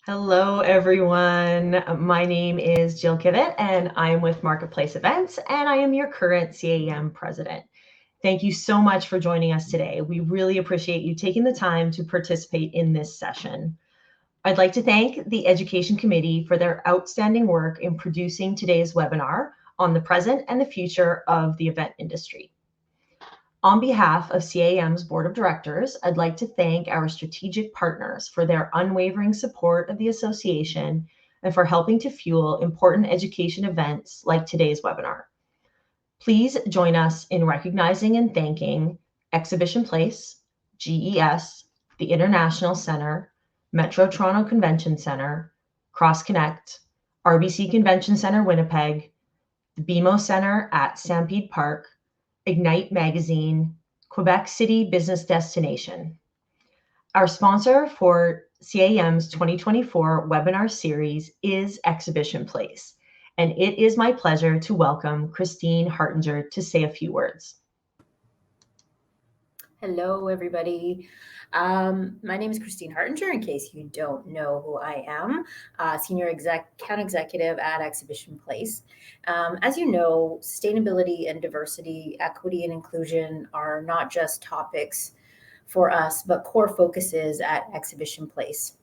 Hello, everyone. My name is Jill Kivett, and I am with Marketplace Events, and I am your current CAEM president. Thank you so much for joining us today. We really appreciate you taking the time to participate in this session. I'd like to thank the Education Committee for their outstanding work in producing today's webinar on the present and the future of the event industry. On behalf of CAEM's Board of Directors, I'd like to thank our strategic partners for their unwavering support of the association and for helping to fuel important education events like today's webinar. Please join us in recognizing and thanking Exhibition Place, GES, the International Center, Metro Toronto Convention Center, Cross Connect, RBC Convention Center Winnipeg, the BMO Center at Stampede Park, Ignite Magazine, Quebec City Business Destination. Our sponsor for CAEM's 2024 webinar series is Exhibition Place, and it is my pleasure to welcome Christine Hartinger to say a few words. Hello, everybody. My name is Christine Hartinger, in case you don't know who I am, Senior Account Executive at Exhibition Place. As you know, sustainability and diversity, equity and inclusion are not just topics for us, but core focuses at Exhibition Place.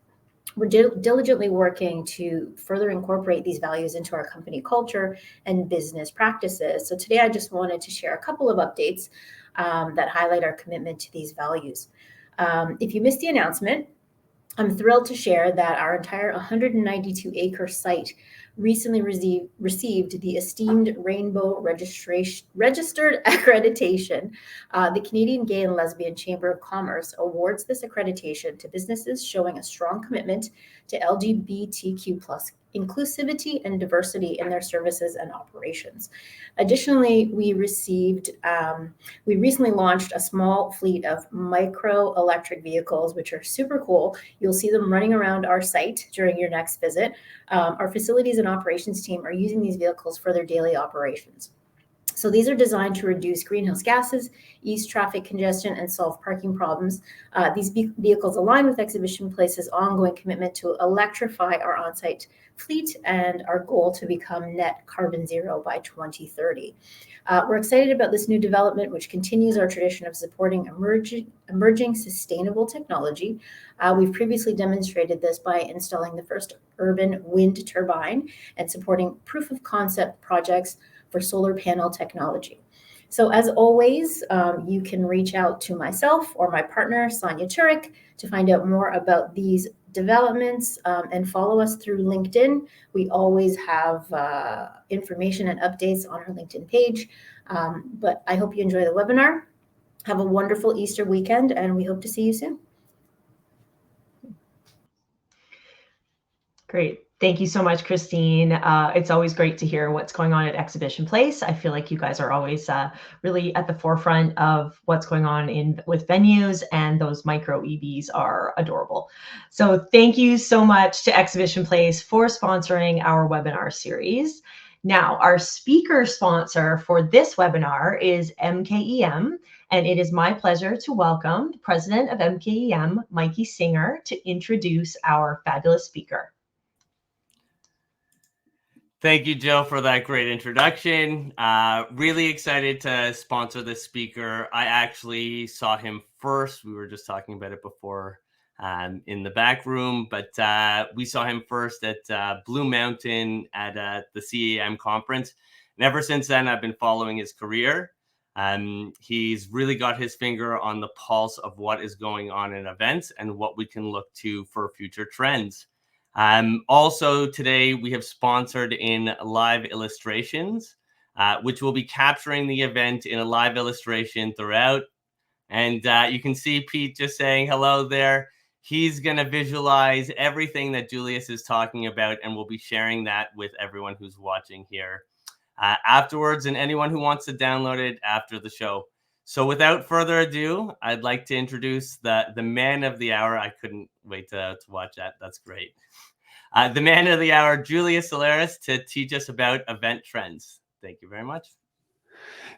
We're diligently working to further incorporate these values into our company culture and business practices. So today I just wanted to share a couple of updates that highlight our commitment to these values. If you missed the announcement, I'm thrilled to share that our entire 192-acre site recently received the esteemed Rainbow Registered Accreditation. The Canadian Gay and Lesbian Chamber of Commerce awards this accreditation to businesses showing a strong commitment to LGBTQ+ inclusivity and diversity in their services and operations. Additionally, we recently launched a small fleet of micro electric vehicles, which are super cool. You'll see them running around our site during your next visit. Our facilities and operations team are using these vehicles for their daily operations. So these are designed to reduce greenhouse gases, ease traffic congestion, and solve parking problems. These vehicles align with Exhibition Place's ongoing commitment to electrify our on-site fleet and our goal to become net carbon zero by 2030. We're excited about this new development, which continues our tradition of supporting emerging sustainable technology. We've previously demonstrated this by installing the first urban wind turbine and supporting proof of concept projects for solar panel technology. So as always, you can reach out to myself or my partner, Sonia Turek, to find out more about these developments and follow us through LinkedIn. We always have information and updates on our LinkedIn page. But I hope you enjoy the webinar. Have a wonderful Easter weekend, and we hope to see you soon. Great. Thank you so much, Christine. It's always great to hear what's going on at Exhibition Place. I feel like you guys are always really at the forefront of what's going on with venues, and those micro EVs are adorable. So thank you so much to Exhibition Place for sponsoring our webinar series. Now, our speaker sponsor for this webinar is MKEM, and it is my pleasure to welcome the president of MKEM, Mikey Singer, to introduce our fabulous speaker. Thank you, Jill, for that great introduction. Really excited to sponsor this speaker. I actually saw him first. We were just talking about it before in the back room, but we saw him first at Blue Mountain at the CAEM conference. And ever since then, I've been following his career. He's really got his finger on the pulse of what is going on in events and what we can look to for future trends. Also today we have sponsored in live illustrations, which will be capturing the event in a live illustration throughout. And you can see Pete just saying hello there. He's going to visualize everything that Julius is talking about, and we'll be sharing that with everyone who's watching here afterwards, and anyone who wants to download it after the show. So without further ado, I'd like to introduce the man of the hour. I couldn't wait to watch that. That's great. The man of the hour, Julius Solaris, to teach us about event trends. Thank you very much.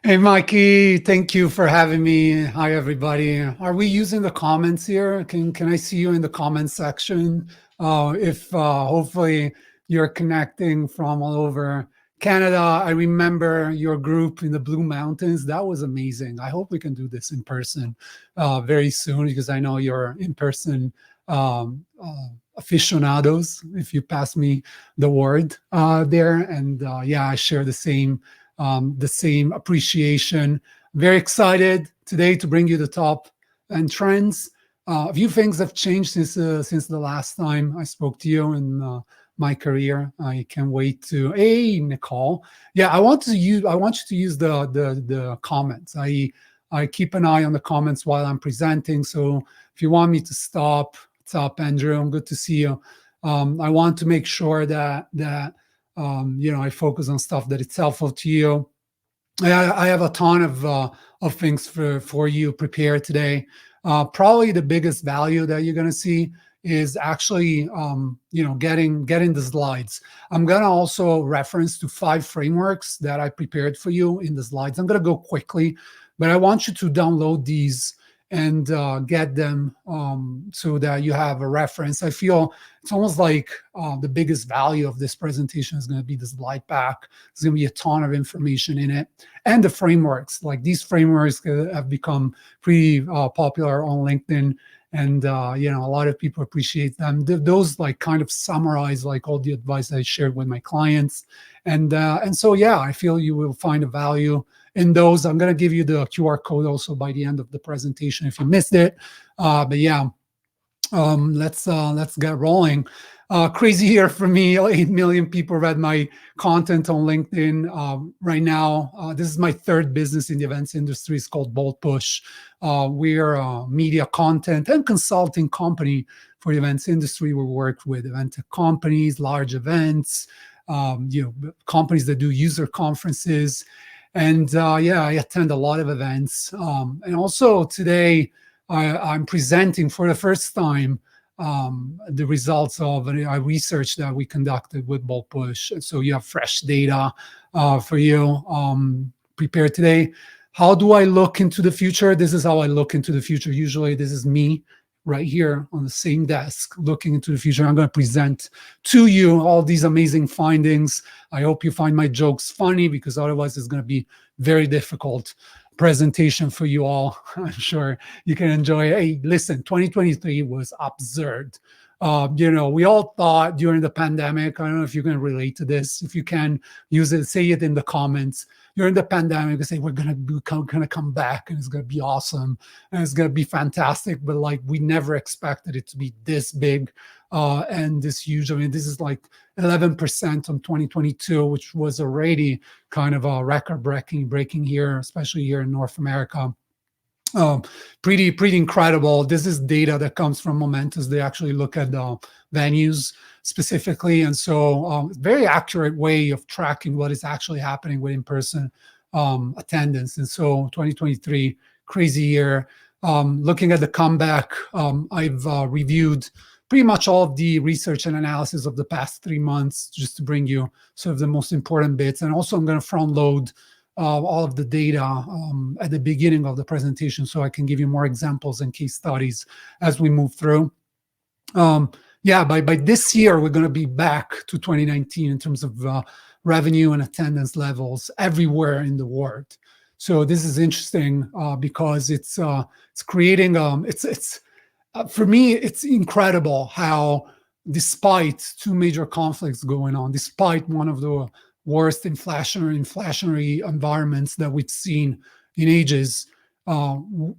Hey, Mikey, thank you for having me. Hi, everybody. Are we using the comments here? Can I see you in the comments section? If hopefully you're connecting from all over Canada. I remember your group in the Blue Mountains. That was amazing. I hope we can do this in person very soon, because I know you're in person aficionados, if you pass me the word there. And yeah, I share the same appreciation. Very excited today to bring you the top and trends. A few things have changed since the last time I spoke to you in my career. I can't wait to. Hey, Nicole. Yeah, I want you to use the comments. I keep an eye on the comments while I'm presenting. So if you want me to stop, what's up, Andrew? Good to see you. I want to make sure that I focus on stuff that it's helpful to you. I have a ton of things for you prepared today. Probably the biggest value that you're going to see is actually getting the slides. I'm going to also reference to 5 frameworks that I prepared for you in the slides. I'm going to go quickly, but I want you to download these and get them so that you have a reference. I feel it's almost like the biggest value of this presentation is going to be the slide pack. There's going to be a ton of information in it, and the frameworks. Like, these frameworks have become pretty popular on LinkedIn, and a lot of people appreciate them. Those like kind of summarize like all the advice I shared with my clients, and so yeah, I feel you will find a value in those. I'm going to give you the QR code also by the end of the presentation if you missed it. But yeah, let's get rolling. Crazy year for me. 8 million people read my content on LinkedIn right now. This is my 3rd business in the events industry. It's called Boldpush. We're a media content and consulting company for the events industry. We work with event companies, large events, companies that do user conferences. And yeah, I attend a lot of events. And also today, I'm presenting for the first time the results of a research that we conducted with Boldpush. So you have fresh data for you prepared today. How do I look into the future? This is how I look into the future. Usually this is me right here on the same desk looking into the future. I'm going to present to you all these amazing findings. I hope you find my jokes funny, because otherwise it's going to be very difficult presentation for you all. I'm sure you can enjoy it. Hey, listen, 2023 was absurd. We all thought during the pandemic, I don't know if you can relate to this. If you can, use it, say it in the comments. During the pandemic, say we're gonna come back and it's gonna be awesome and it's gonna be fantastic. But like, we never expected it to be this big and this huge. I mean, this is like 11% on 2022, which was already kind of a breaking year, especially here in North America. Pretty incredible. This is data that comes from Momentous. They actually look at the venues specifically, and so very accurate way of tracking what is actually happening with in-person attendance. And so 2023, crazy year. Looking at the comeback, I've reviewed pretty much all of the research and analysis of the past 3 months, just to bring you sort of the most important bits. And also I'm going to front load all of the data at the beginning of the presentation, so I can give you more examples and case studies as we move through. Yeah, by this year, we're going to be back to 2019 in terms of revenue and attendance levels everywhere in the world. So this is interesting because it's creating for me, it's incredible how, despite 2 major conflicts going on, despite one of the worst inflationary environments that we've seen in ages,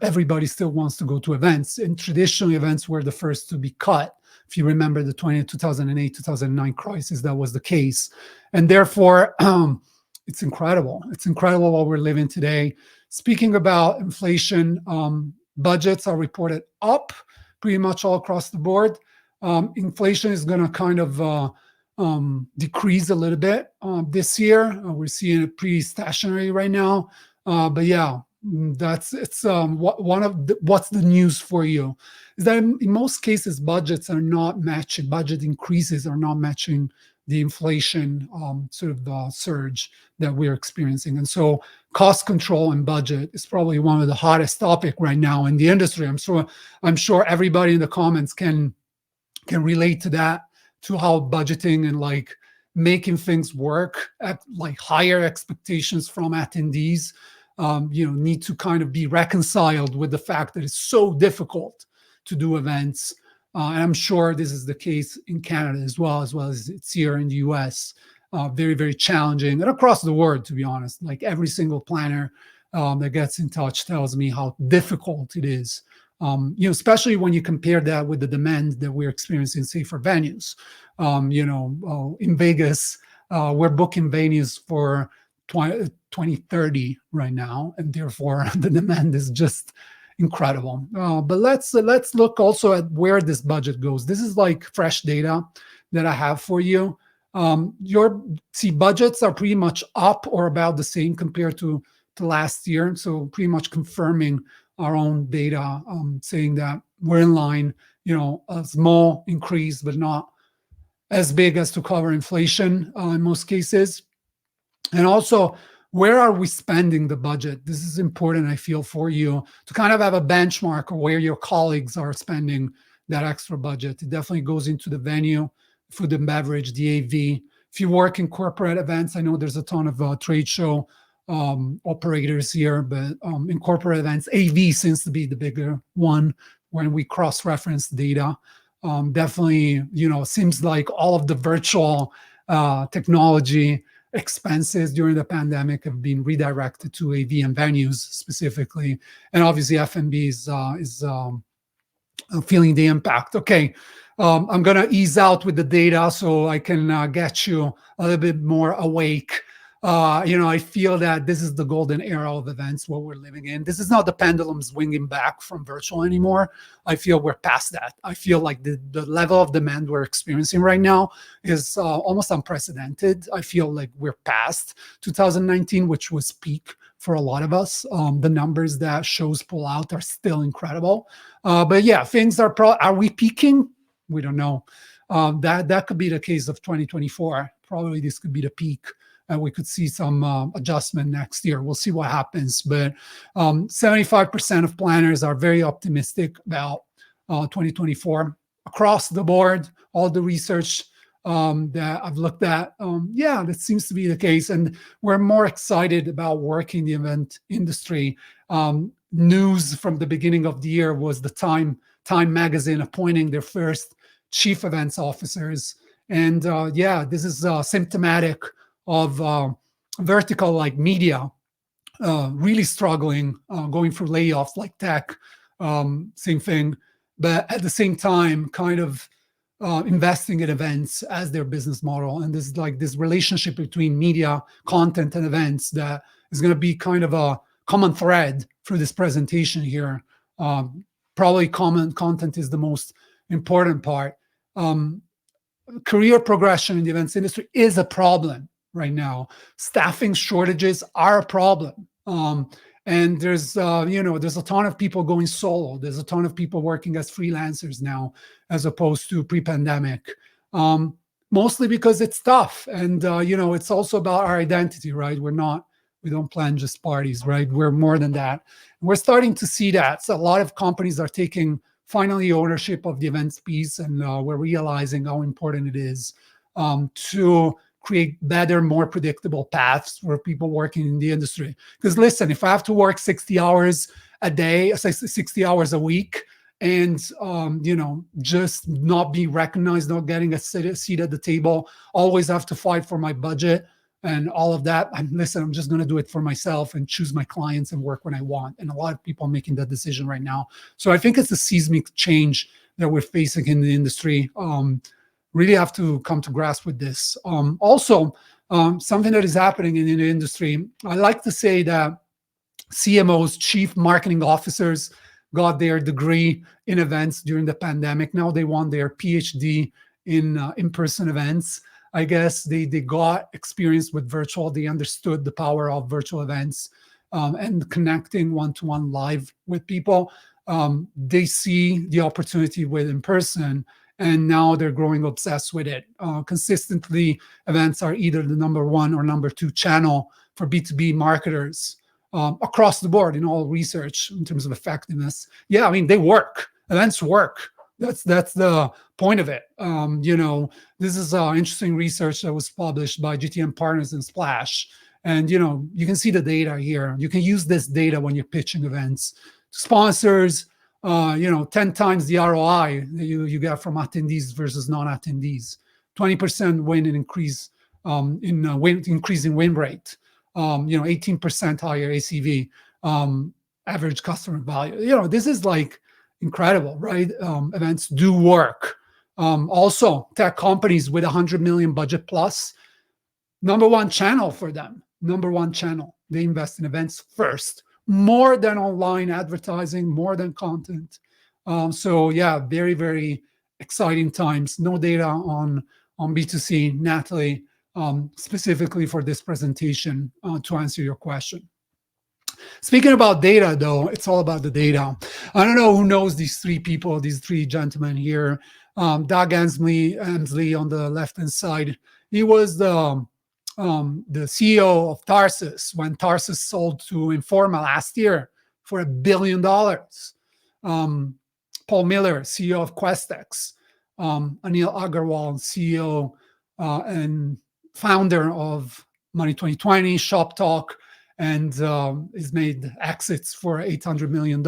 everybody still wants to go to events. And traditionally, events were the first to be cut. If you remember the 2008, 2009 crisis, that was the case. And therefore, it's incredible. It's incredible what we're living today. Speaking about inflation, budgets are reported up pretty much all across the board. Inflation is going to kind of decrease a little bit this year. We're seeing it pretty stationary right now. But yeah, what's the news for you is that in most cases, budget increases are not matching the inflation sort of surge that we're experiencing. And so cost control and budget is probably one of the hottest topic right now in the industry. I'm sure everybody in the comments can can relate to that, to how budgeting and like making things work at like higher expectations from attendees, need to kind of be reconciled with the fact that it's so difficult to do events. And I'm sure this is the case in Canada as well as it's here in the US. Very, very challenging, and across the world, to be honest. Like every single planner that gets in touch tells me how difficult it is. Especially when you compare that with the demand that we're experiencing, say, for venues. In Vegas, we're booking venues for 2030 right now, and therefore the demand is just incredible. But let's look also at where this budget goes. This is like fresh data that I have for you. Your budgets are pretty much up or about the same compared to last year, so pretty much confirming our own data, saying that we're in line. A small increase, but not as big as to cover inflation in most cases. And also, where are we spending the budget? This is important, I feel, for you to kind of have a benchmark of where your colleagues are spending that extra budget. It definitely goes into the venue, food and beverage, the AV. If you work in corporate events, I know there's a ton of trade show operators here, but in corporate events, AV seems to be the bigger one when we cross-reference data. Definitely, seems like all of the virtual technology expenses during the pandemic have been redirected to AV and venues specifically, and obviously F&B is feeling the impact. Okay, I'm gonna ease out with the data so I can get you a little bit more awake. I feel that this is the golden era of events, what we're living in. This is not the pendulum swinging back from virtual anymore. I feel we're past that. I feel like the level of demand we're experiencing right now is almost unprecedented. I feel like we're past 2019, which was peak for a lot of us. The numbers that shows pull out are still incredible. But yeah, things are are we peaking? We don't know. That could be the case of 2024. Probably this could be the peak. We could see some adjustment next year. We'll see what happens. But 75% of planners are very optimistic about 2024 across the board. All the research that I've looked at, that seems to be the case. And we're more excited about working in the event industry. News from the beginning of the year was the Time magazine appointing their first chief events officers. And this is symptomatic of vertical like media really struggling, going through layoffs like tech, same thing, but at the same time kind of investing in events as their business model. And there's like this relationship between media, content, and events that is going to be kind of a common thread through this presentation here. Probably common content is the most important part. Career progression in the events industry is a problem right now. Staffing shortages are a problem. And there's a ton of people going solo. There's a ton of people working as freelancers now, as opposed to pre-pandemic. Mostly because it's tough. And, it's also about our identity, right? We don't plan just parties, right? We're more than that. We're starting to see that. So a lot of companies are taking finally ownership of the events piece, and we're realizing how important it is to create better, more predictable paths for people working in the industry. Because listen, if I have to work 60 hours a day, 60 hours a week, and just not be recognized, not getting a seat at the table, always have to fight for my budget and all of that, I'm just going to do it for myself and choose my clients and work when I want. And a lot of people are making that decision right now. So I think it's a seismic change that we're facing in the industry. Really have to come to grasp with this. Also, something that is happening in the industry, I like to say that CMOs, chief marketing officers, got their degree in events during the pandemic. Now they want their PhD in in-person events. I guess they got experience with virtual. They understood the power of virtual events and connecting one-to-one live with people. They see the opportunity with in-person, and now they're growing obsessed with it. Consistently, events are either the number one or number two channel for B2B marketers across the board in all research in terms of effectiveness. Yeah, I mean, they work. Events work. That's the point of it. This is interesting research that was published by GTM Partners and Splash. And, you can see the data here. You can use this data when you're pitching events to sponsors, 10 times the ROI that you get from attendees versus non-attendees, 20% win and increase increase in win rate, 18% higher ACV, average customer value. This is like incredible, right? Events do work. Also, tech companies with 100 million budget plus, number one channel for them. Number one channel. They invest in events first, more than online advertising, more than content. So yeah, very, very exciting times. No data on B2C, Natalie, specifically for this presentation to answer your question. Speaking about data, though, it's all about the data. I don't know who knows these three people, these three gentlemen here. Doug Emsley on the left-hand side. He was the CEO of Tarsus when Tarsus sold to Informa last year for $1 billion. Paul Miller, CEO of Questex. Anil Agarwal, CEO and founder of Money 2020, Shop Talk, and has made exits for $800 million.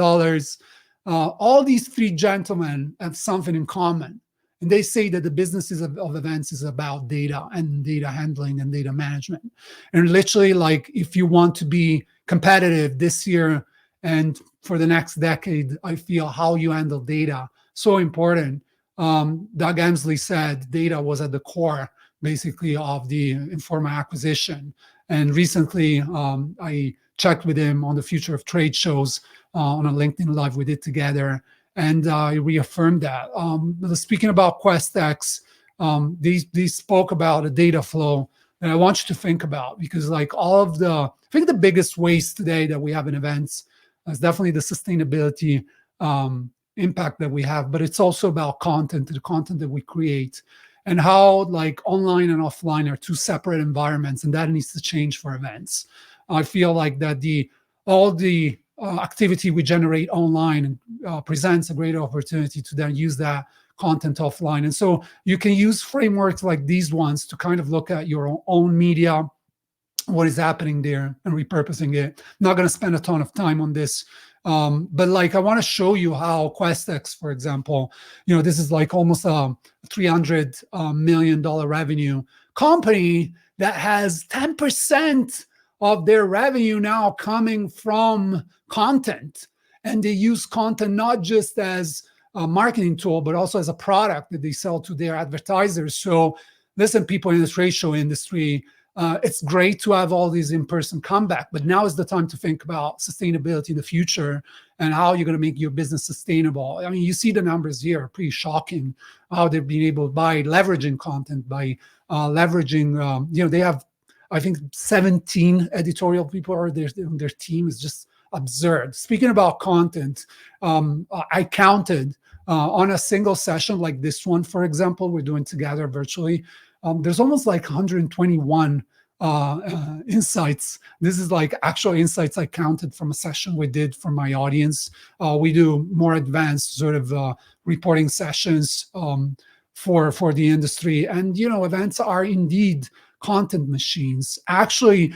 All these three gentlemen have something in common. And they say that the businesses of events is about data and data handling and data management. And literally, like, if you want to be competitive this year and for the next decade, I feel how you handle data, so important. Doug Emsley said data was at the core, basically, of the Informa acquisition. And recently, I checked with him on the future of trade shows on a LinkedIn Live we did together. And I reaffirmed that. Speaking about Questex, they spoke about a data flow that I want you to think about, because like I think the biggest waste today that we have in events is definitely the sustainability impact that we have, but it's also about content, the content that we create, and how like online and offline are two separate environments, and that needs to change for events. I feel like that all the activity we generate online presents a great opportunity to then use that content offline. And so you can use frameworks like these ones to kind of look at your own media, what is happening there, and repurposing it. I'm not going to spend a ton of time on this, but like I want to show you how Questex, for example, this is like almost a $300 million revenue company that has 10% of their revenue now coming from content. And they use content not just as a marketing tool, but also as a product that they sell to their advertisers. So listen, people in the trade show industry, it's great to have all these in-person comeback, but now is the time to think about sustainability in the future and how you're going to make your business sustainable. I mean, you see the numbers here, pretty shocking how they've been able, by leveraging content, by leveraging, they have, I think 17 editorial people are their team is just absurd. Speaking about content, I counted on a single session like this one, for example, we're doing together virtually. There's almost like 121 insights. This is like actual insights I counted from a session we did for my audience. We do more advanced sort of reporting sessions for the industry. And, events are indeed content machines. Actually,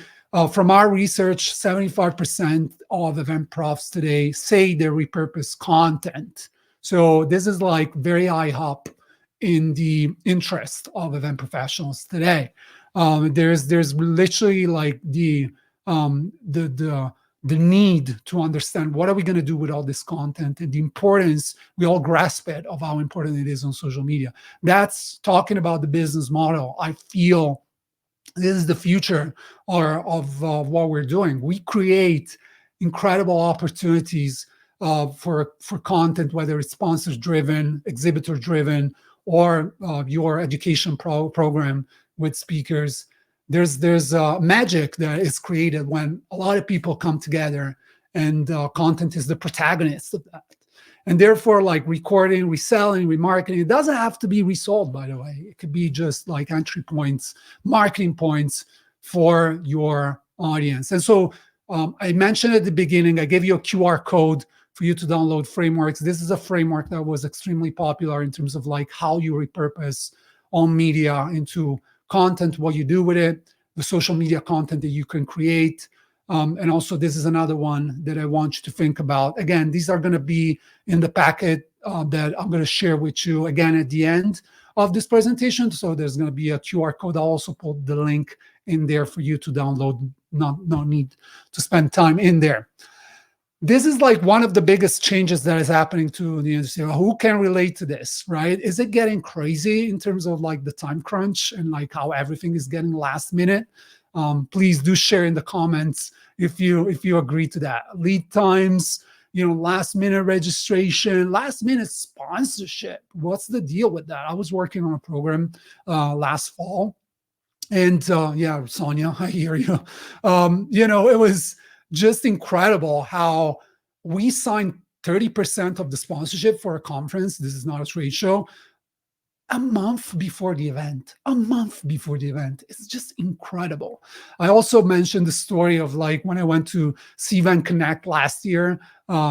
from our research, 75% of event profs today say they repurpose content. So this is like very high up in the interest of event professionals today. There's literally like the need to understand what are we going to do with all this content, and the importance, we all grasp it, of how important it is on social media. That's talking about the business model. I feel this is the future of what we're doing. We create incredible opportunities for content, whether it's sponsor-driven, exhibitor-driven, or your education program with speakers. There's magic that is created when a lot of people come together, and content is the protagonist of that. And therefore, like recording, reselling, remarketing, it doesn't have to be resold, by the way. It could be just like entry points, marketing points for your audience. And so I mentioned at the beginning, I gave you a QR code for you to download frameworks. This is a framework that was extremely popular in terms of like how you repurpose all media into content, what you do with it, the social media content that you can create. And also, this is another one that I want you to think about. Again, these are going to be in the packet that I'm going to share with you again at the end of this presentation. So there's going to be a QR code. I'll also put the link in there for you to download. No need to spend time in there. This is like one of the biggest changes that is happening to the industry. Who can relate to this, right? Is it getting crazy in terms of like the time crunch and like how everything is getting last minute? Please do share in the comments if you agree to that. Lead times, last minute registration, last minute sponsorship. What's the deal with that? I was working on a program last fall, and yeah, Sonia, I hear you. It was just incredible how we signed 30% of the sponsorship for a conference. This is not a trade show. A month before the event. It's just incredible. I also mentioned the story of like when I went to CAEM Connect last year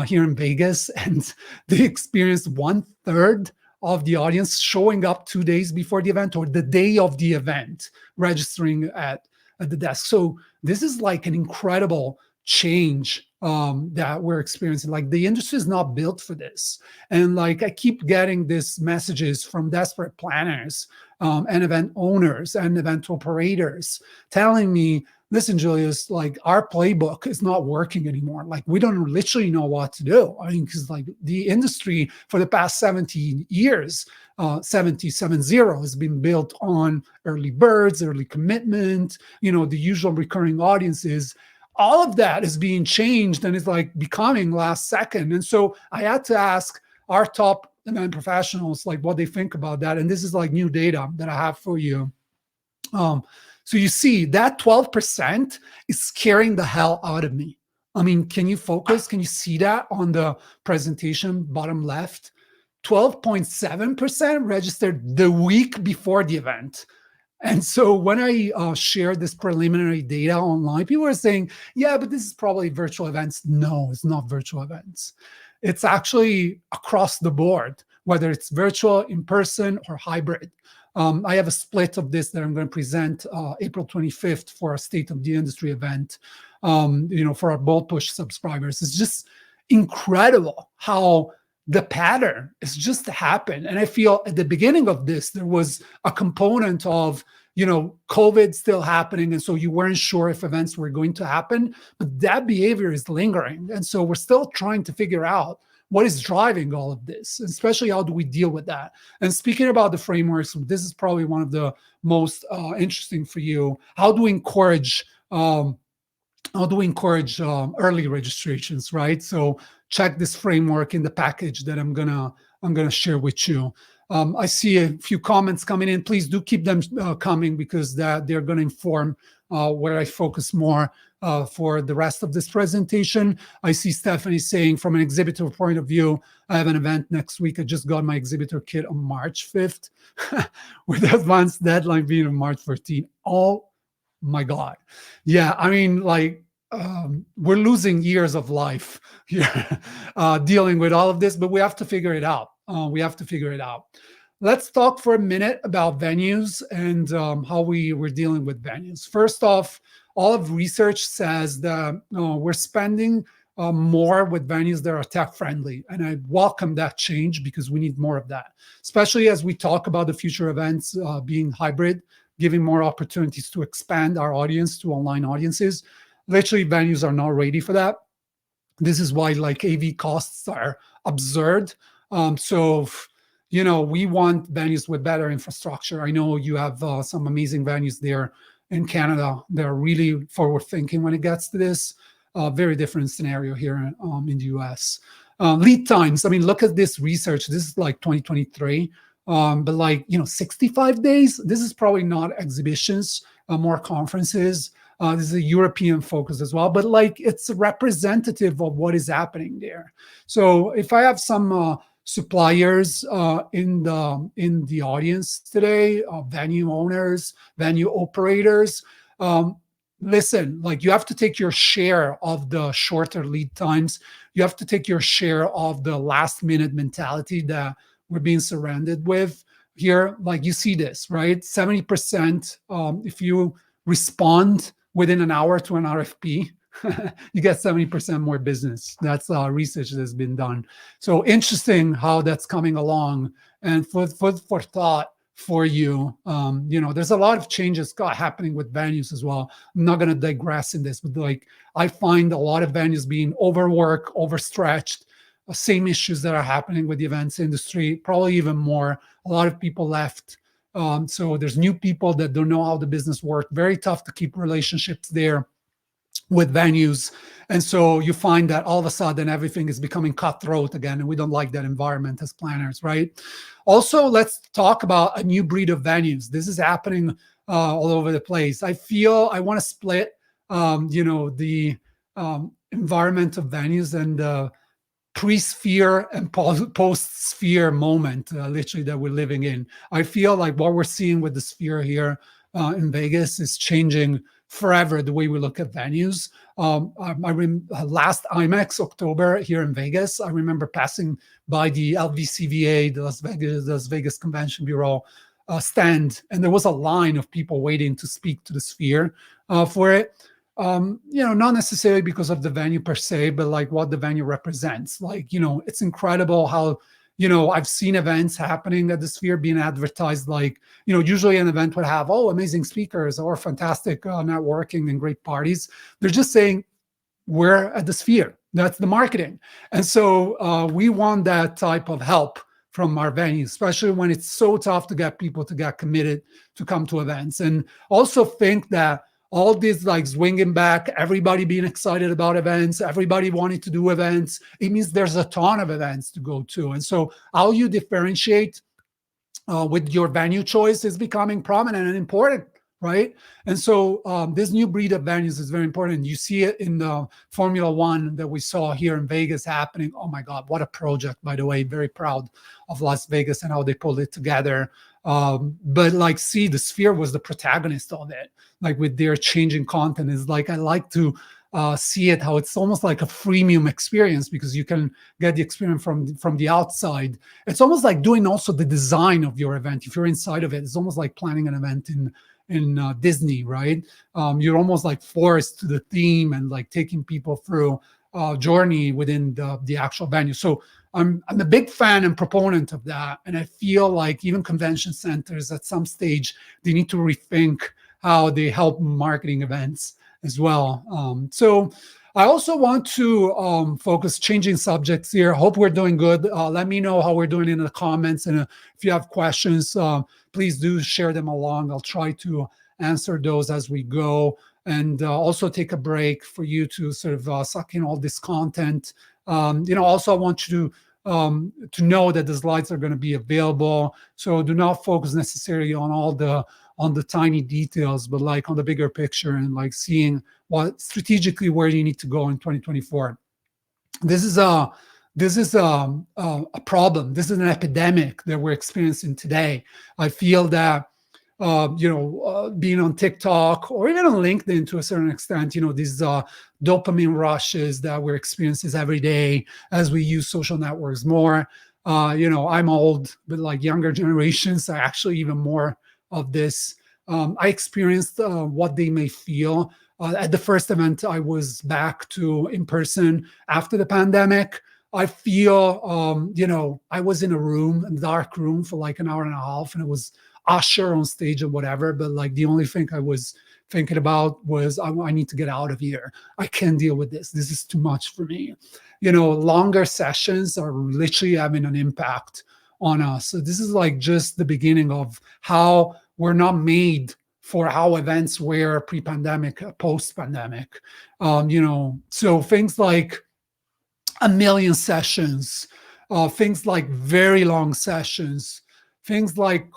here in Vegas, and they experienced 1/3 of the audience showing up 2 days before the event or the day of the event, registering at the desk. So this is like an incredible change that we're experiencing. Like the industry is not built for this. And like I keep getting these messages from desperate planners and event owners and event operators telling me, listen, Julius, like our playbook is not working anymore. Like we don't literally know what to do. I mean, because like the industry for the past 70 years, 70 has been built on early birds, early commitment, the usual recurring audiences. All of that is being changed and it's like becoming last second. And so I had to ask our top event professionals like what they think about that. And this is like new data that I have for you. So you see that 12% is scaring the hell out of me. I mean, can you focus? Can you see that on the presentation bottom left? 12.7% registered the week before the event. And so when I shared this preliminary data online, people are saying, yeah, but this is probably virtual events. No, it's not virtual events. It's actually across the board, whether it's virtual, in person, or hybrid. I have a split of this that I'm going to present April 25th for a State of the Industry event, for our Boldpush subscribers. It's just incredible how the pattern is just happened. And I feel at the beginning of this, there was a component of, COVID still happening. And so you weren't sure if events were going to happen, but that behavior is lingering. And so we're still trying to figure out what is driving all of this, especially how do we deal with that? And speaking about the frameworks, this is probably one of the most interesting for you. How do we encourage early registrations, right? So check this framework in the package that I'm gonna share with you. I see a few comments coming in. Please do keep them coming because they're going to inform where I focus more for the rest of this presentation. I see Stephanie saying, from an exhibitor point of view, I have an event next week. I just got my exhibitor kit on March 5th with the advanced deadline being on March 14th. Oh my God. Yeah, I mean, like, we're losing years of life here dealing with all of this, but we have to figure it out. Let's talk for a minute about venues and how we're dealing with venues. First off, all of research says that we're spending more with venues that are tech friendly. And I welcome that change because we need more of that, especially as we talk about the future events being hybrid, giving more opportunities to expand our audience to online audiences. Literally, venues are not ready for that. This is why like AV costs are absurd. So, we want venues with better infrastructure. I know you have some amazing venues there in Canada. They're really forward thinking when it gets to this. Very different scenario here in the US. Lead times. I mean, look at this research. This is like 2023. But 65 days. This is probably not exhibitions, more conferences. This is a European focus as well, but it's representative of what is happening there. So if I have some suppliers in the audience today, venue owners, venue operators, listen, like you have to take your share of the shorter lead times. You have to take your share of the last minute mentality that we're being surrounded with here. Like you see this, right? 70%, if you respond within an hour to an RFP, you get 70% more business. That's research that's been done. So interesting how that's coming along. And for thought for you, there's a lot of changes happening with venues as well. I'm not going to digress in this, but like I find a lot of venues being overworked, overstretched, same issues that are happening with the events industry, probably even more. A lot of people left. So there's new people that don't know how the business works. Very tough to keep relationships there with venues. And so you find that all of a sudden everything is becoming cutthroat again, and we don't like that environment as planners, right? Also, let's talk about a new breed of venues. This is happening all over the place. I feel I want to split, the environment of venues and the pre-sphere and post-sphere moment, literally, that we're living in. I feel like what we're seeing with the sphere here in Vegas is changing forever the way we look at venues. Last IMEX October here in Vegas, I remember passing by the LVCVA, the Las Vegas Convention Bureau stand, and there was a line of people waiting to speak to the sphere for it. Not necessarily because of the venue per se, but like what the venue represents. Like, it's incredible how, I've seen events happening at the sphere being advertised like, usually an event would have, amazing speakers or fantastic networking and great parties. They're just saying, we're at the sphere. That's the marketing. And so we want that type of help from our venues, especially when it's so tough to get people to get committed to come to events. And also think that all this like swinging back, everybody being excited about events, everybody wanting to do events, it means there's a ton of events to go to. And so how you differentiate with your venue choice is becoming prominent and important, right? And so this new breed of venues is very important. You see it in the Formula One that we saw here in Vegas happening. Oh my God, what a project, by the way. Very proud of Las Vegas and how they pulled it together. But like, see, the Sphere was the protagonist of it, like with their changing content. Is like, I like to see it, how it's almost like a freemium experience because you can get the experience from the outside. It's almost like doing also the design of your event. If you're inside of it, it's almost like planning an event in Disney, right? You're almost like forced to the theme and like taking people through a journey within the actual venue. So I'm a big fan and proponent of that. And I feel like even convention centers at some stage, they need to rethink how they help marketing events as well. So I also want to focus, changing subjects here. Hope we're doing good. Let me know how we're doing in the comments. And if you have questions, please do share them along. I'll try to answer those as we go. And also take a break for you to sort of suck in all this content. Also I want you to know that the slides are going to be available. So do not focus necessarily on all the tiny details, but like on the bigger picture and like seeing what strategically where you need to go in 2024. This is a problem. This is an epidemic that we're experiencing today. I feel that being on TikTok or even on LinkedIn to a certain extent, these dopamine rushes that we're experiencing every day as we use social networks more. I'm old, but like younger generations are actually even more of this. I experienced what they may feel. At the first event, I was back to in person after the pandemic. I feel, I was in a dark room for like an hour and a half, and it was Usher on stage or whatever. But like the only thing I was thinking about was I need to get out of here. I can't deal with this. This is too much for me. Longer sessions are literally having an impact on us. So this is like just the beginning of how we're not made for how events were pre-pandemic, post-pandemic. So things like 1 million sessions, things like very long sessions, things like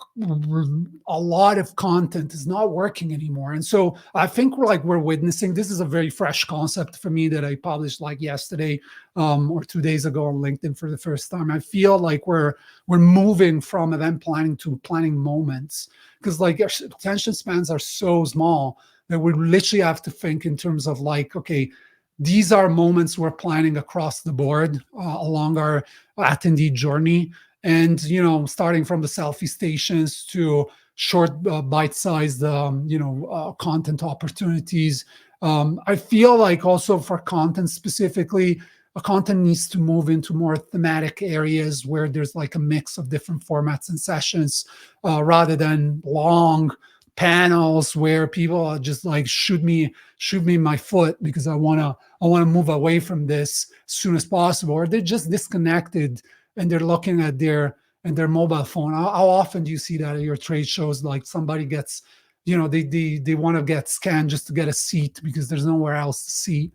a lot of content is not working anymore. And so I think we're witnessing, this is a very fresh concept for me that I published like yesterday or 2 days ago on LinkedIn for the first time. I feel like we're moving from event planning to planning moments, because like our attention spans are so small that we literally have to think in terms of like, okay, these are moments we're planning across the board along our attendee journey. And, starting from the selfie stations to short bite-sized, content opportunities. I feel like also for content specifically, content needs to move into more thematic areas where there's like a mix of different formats and sessions rather than long panels where people are just like shoot me in my foot because I want to move away from this as soon as possible, or they're just disconnected and they're looking at their mobile phone. How often do you see that at your trade shows? Like somebody gets, they want to get scanned just to get a seat because there's nowhere else to sit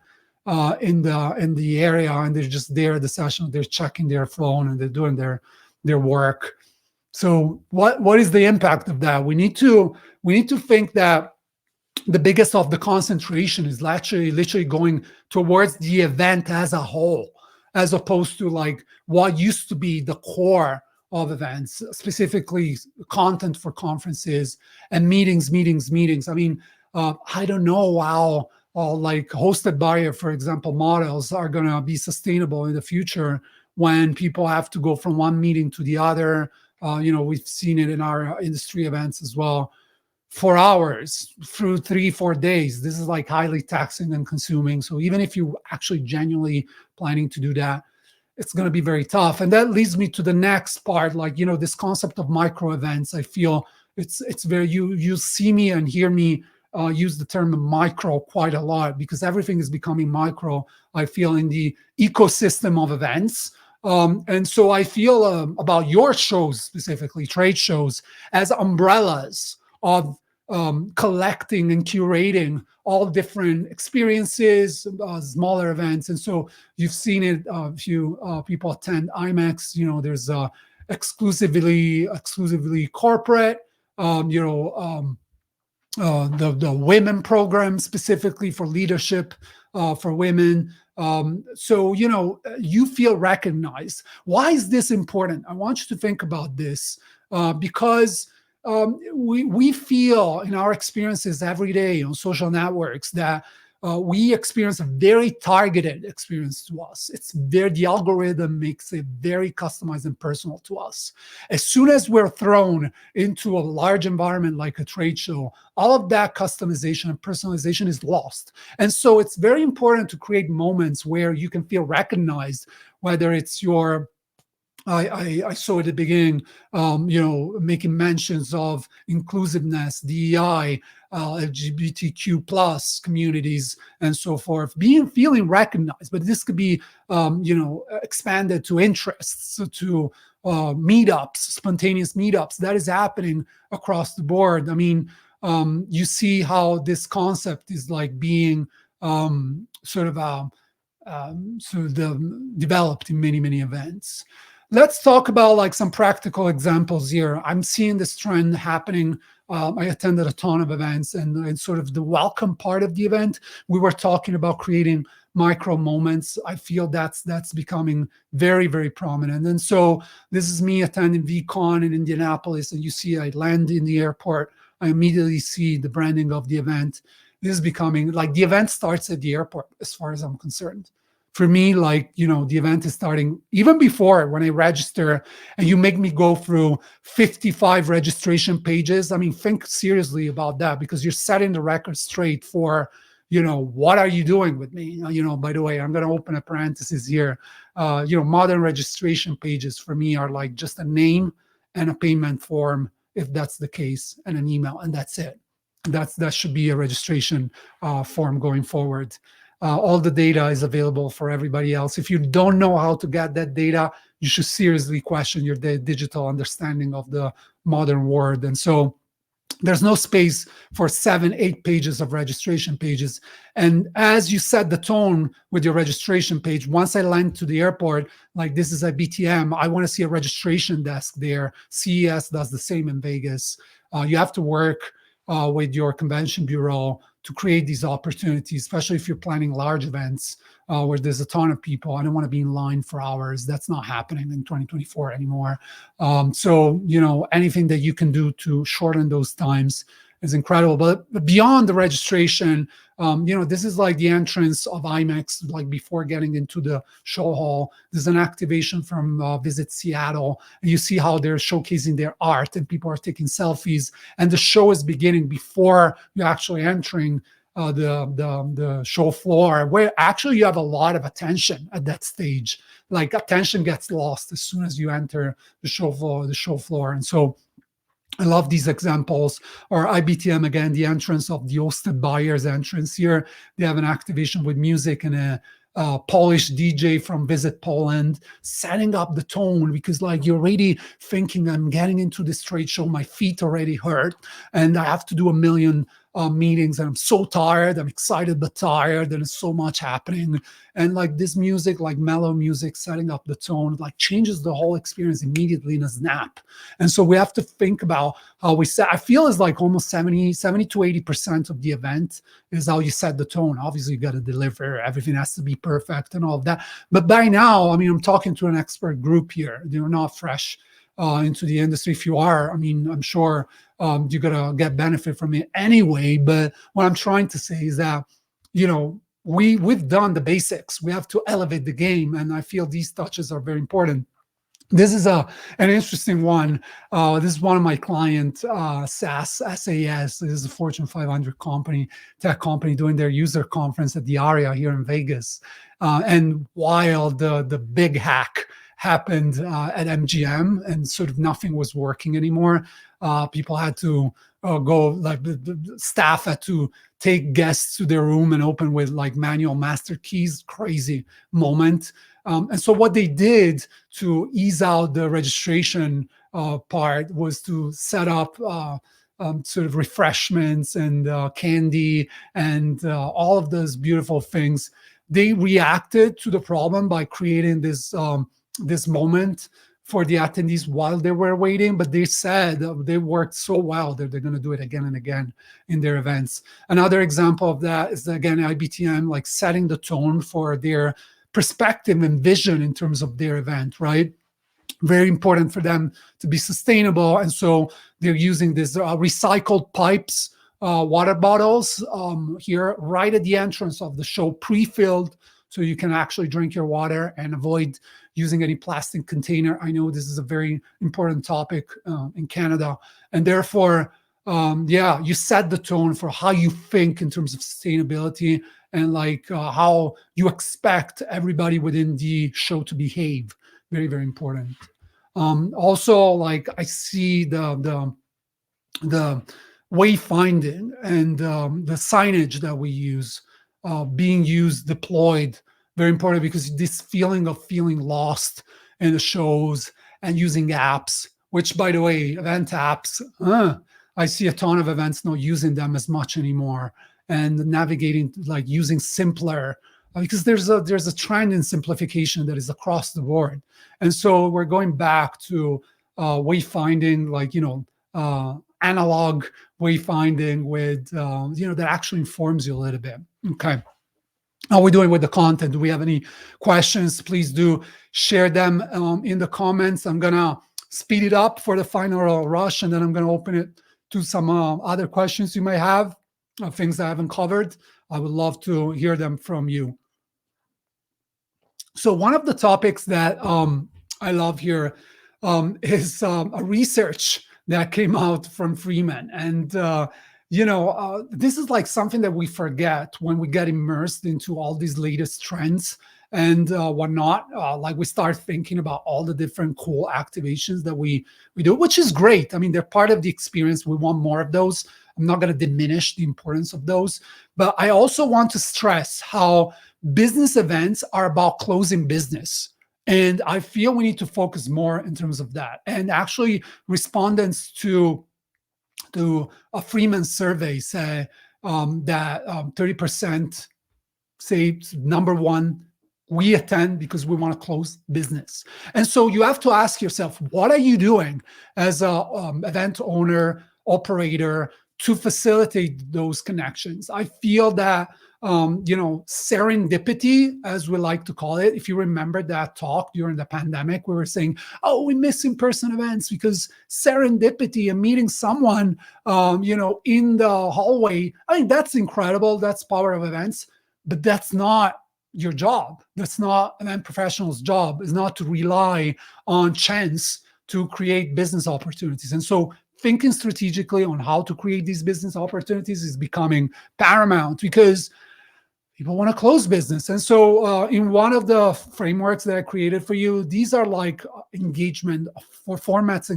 in the area, and they're just there at the session. They're checking their phone and they're doing their work. So what is the impact of that? We need to think that the biggest of the concentration is literally going towards the event as a whole, as opposed to like what used to be the core of events, specifically content for conferences and meetings. I mean, I don't know how like hosted by, for example, models are going to be sustainable in the future when people have to go from one meeting to the other. We've seen it in our industry events as well. 4 hours through 3-4 days. This is like highly taxing and consuming. So even if you actually genuinely planning to do that, it's going to be very tough. And that leads me to the next part, like, this concept of micro events. I feel it's very, you see me and hear me use the term micro quite a lot because everything is becoming micro, I feel, in the ecosystem of events. And so I feel about your shows, specifically trade shows, as umbrellas of collecting and curating all different experiences, smaller events. And so you've seen it, if you people attend IMEX, there's exclusively corporate, the women program specifically for leadership for women. So, you feel recognized. Why is this important? I want you to think about this because we feel in our experiences every day on social networks that we experience a very targeted experience to us. The algorithm makes it very customized and personal to us. As soon as we're thrown into a large environment like a trade show, all of that customization and personalization is lost. And so it's very important to create moments where you can feel recognized, whether it's your I saw at the beginning, making mentions of inclusiveness, DEI, LGBTQ plus communities, and so forth, feeling recognized. But this could be, expanded to interests, to meetups, spontaneous meetups. That is happening across the board. I mean, you see how this concept is like being developed in many events. Let's talk about like some practical examples here. I'm seeing this trend happening. I attended a ton of events, and sort of the welcome part of the event, we were talking about creating micro moments. I feel that's becoming very, very prominent. And so this is me attending VCon in Indianapolis, and you see I land in the airport. I immediately see the branding of the event. This is becoming like the event starts at the airport, as far as I'm concerned. For me, like, the event is starting even before when I register, and you make me go through 55 registration pages. I mean, think seriously about that, because you're setting the record straight for, what are you doing with me? By the way, I'm going to open a parenthesis here. Modern registration pages for me are like just a name and a payment form, if that's the case, and an email, and that's it. That should be a registration form going forward. All the data is available for everybody else. If you don't know how to get that data, you should seriously question your digital understanding of the modern world. And so there's no space for 7-8 pages of registration pages. And as you set the tone with your registration page, once I land to the airport, like this is a BTM, I want to see a registration desk there. CES does the same in Vegas. You have to work with your convention bureau to create these opportunities, especially if you're planning large events where there's a ton of people. I don't want to be in line for hours. That's not happening in 2024 anymore. So, anything that you can do to shorten those times is incredible. But beyond the registration, this is like the entrance of IMEX, like before getting into the show hall. There's an activation from Visit Seattle. And you see how they're showcasing their art and people are taking selfies. And the show is beginning before you're actually entering the show floor, where actually you have a lot of attention at that stage. Like attention gets lost as soon as you enter the show floor. And so I love these examples. Or IBTM, again, the entrance of the hosted buyers entrance here. They have an activation with music and a Polish DJ from Visit Poland, setting up the tone, because like you're already thinking, I'm getting into this trade show, my feet already hurt, and I have to do a million meetings, and I'm so tired. I'm excited but tired, and there's so much happening. And like this music, like mellow music, setting up the tone, like changes the whole experience immediately in a snap. And so we have to think about how we set. I feel it's like almost 70 to 80% of the event is how you set the tone. Obviously, you got to deliver. Everything has to be perfect and all of that. But by now, I mean, I'm talking to an expert group here. They're not fresh into the industry. If you are, I mean, I'm sure you're gonna get benefit from it anyway. But what I'm trying to say is that, we've done the basics. We have to elevate the game, and I feel these touches are very important. This is an interesting one. This is one of my clients, SAS. This is a Fortune 500 tech company, doing their user conference at the Aria here in Vegas. And while the big hack happened at MGM, and sort of nothing was working anymore, people had to go, like the staff had to take guests to their room and open with like manual master keys. Crazy moment. And so what they did to ease out the registration part was to set up sort of refreshments and candy and all of those beautiful things. They reacted to the problem by creating this moment for the attendees while they were waiting, but they said they worked so well that they're going to do it again and again in their events. Another example of that is, again, IBTM, like setting the tone for their perspective and vision in terms of their event, right? Very important for them to be sustainable. And so they're using these recycled pipes, water bottles here right at the entrance of the show, pre-filled, so you can actually drink your water and avoid using any plastic container. I know this is a very important topic in Canada. And therefore, you set the tone for how you think in terms of sustainability and like how you expect everybody within the show to behave. Very, very important. Also, like I see the wayfinding and the signage that we use being used, deployed, very important, because this feeling of feeling lost in the shows and using apps, which, by the way, event apps, I see a ton of events not using them as much anymore, and navigating, like using simpler, because there's a trend in simplification that is across the board. And so we're going back to wayfinding, like, analog wayfinding with, that actually informs you a little bit. Okay. How are we doing with the content? Do we have any questions? Please do share them in the comments. I'm going to speed it up for the final rush, and then I'm going to open it to some other questions you may have, things I haven't covered. I would love to hear them from you. So one of the topics that I love here is a research that came out from Freeman. And this is like something that we forget when we get immersed into all these latest trends and whatnot. Like we start thinking about all the different cool activations that we do, which is great. I mean, they're part of the experience. We want more of those. I'm not going to diminish the importance of those, but I also want to stress how business events are about closing business. And I feel we need to focus more in terms of that. And actually, respondents to a Freeman survey say that 30% say, number one, we attend because we want to close business. And so you have to ask yourself, what are you doing as a event owner, operator, to facilitate those connections? I feel that serendipity, as we like to call it. If you remember that talk during the pandemic, we were saying, oh, we miss in-person events because serendipity and meeting someone, in the hallway. I mean, that's incredible. That's power of events, but that's not your job. That's not an event professional's job. Is not to rely on chance to create business opportunities. And so thinking strategically on how to create these business opportunities is becoming paramount, because people want to close business. And so in one of the frameworks that I created for you, these are like engagement for formats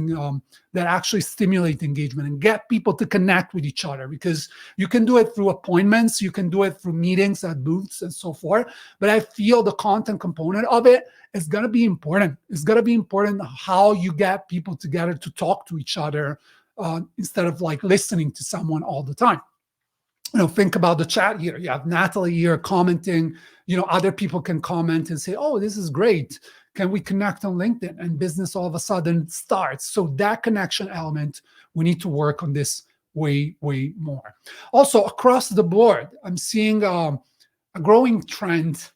that actually stimulate engagement and get people to connect with each other, because you can do it through appointments, you can do it through meetings at booths and so forth. But I feel the content component of it is going to be important. It's going to be important how you get people together to talk to each other instead of like listening to someone all the time. Think about the chat here. You have Natalie here commenting, other people can comment and say, oh, this is great. Can we connect on LinkedIn? And business all of a sudden starts. So that connection element, we need to work on this way, way more. Also, across the board, I'm seeing a growing trend